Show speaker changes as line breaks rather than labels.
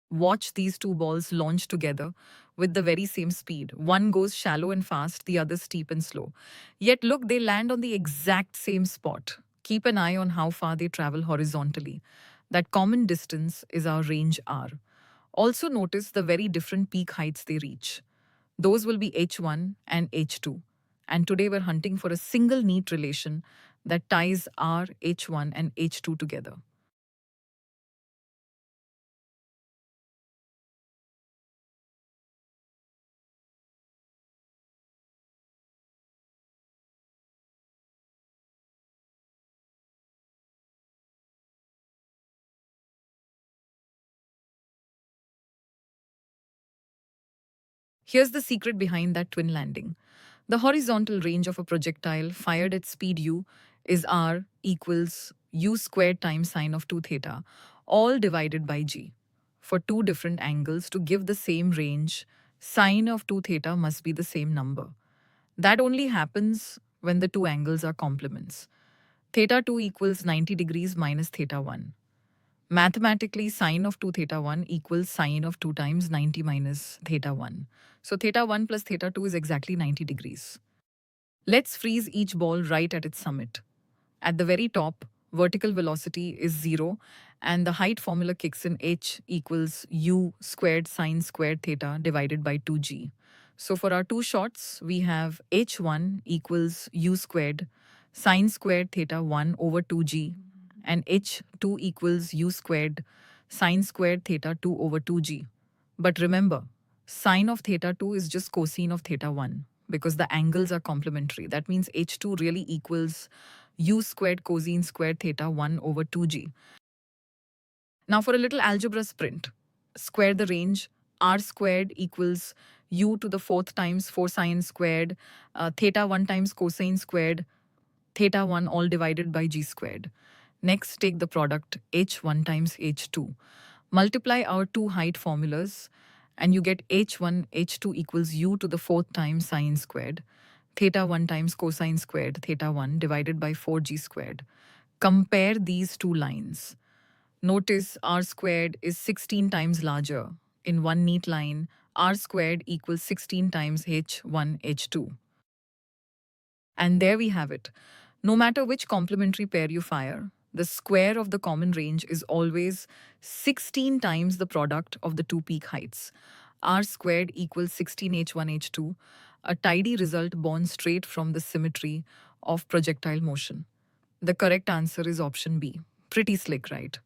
Watch these two balls launch together with the very same speed. One goes shallow and fast, the other steep and slow. Yet look, they land on the exact same spot. Keep an eye on how far they travel horizontally. That common distance is our range R. Also notice the very different peak heights they reach. Those will be H1 and H2. And today we're hunting for a single neat relation that ties R, H1 and H2 together. Here's the secret behind that twin landing. The horizontal range of a projectile fired at speed u is r equals u squared times sine of 2 theta, all divided by g. For two different angles to give the same range, sine of 2 theta must be the same number. That only happens when the two angles are complements. Theta 2 equals 90 degrees minus theta 1. Mathematically, sine of 2 theta 1 equals sine of 2 times 90 minus theta 1. So theta 1 plus theta 2 is exactly 90 degrees. Let's freeze each ball right at its summit. At the very top, vertical velocity is 0 and the height formula kicks in. H equals u squared sine squared theta divided by 2g. So for our two shots, we have h1 equals u squared sine squared theta 1 over 2g and h2 equals u squared sine squared theta 2 over 2g. But remember, sine of theta 2 is just cosine of theta 1 because the angles are complementary. That means h2 really equals u squared cosine squared theta 1 over 2g. Now for a little algebra sprint. Square the range. R squared equals u to the fourth times 4 sine squared, theta 1 times cosine squared, theta 1 all divided by g squared. Next, take the product h1 times h2. Multiply our two height formulas and you get h1, h2 equals u to the fourth times sine squared, theta 1 times cosine squared, theta 1 divided by 4g squared. Compare these two lines. Notice r squared is 16 times larger. In one neat line, r squared equals 16 times h1, h2. And there we have it. No matter which complementary pair you fire, the square of the common range is always 16 times the product of the two peak heights. R squared equals 16h1h2, a tidy result born straight from the symmetry of projectile motion. The correct answer is option B. Pretty slick, right?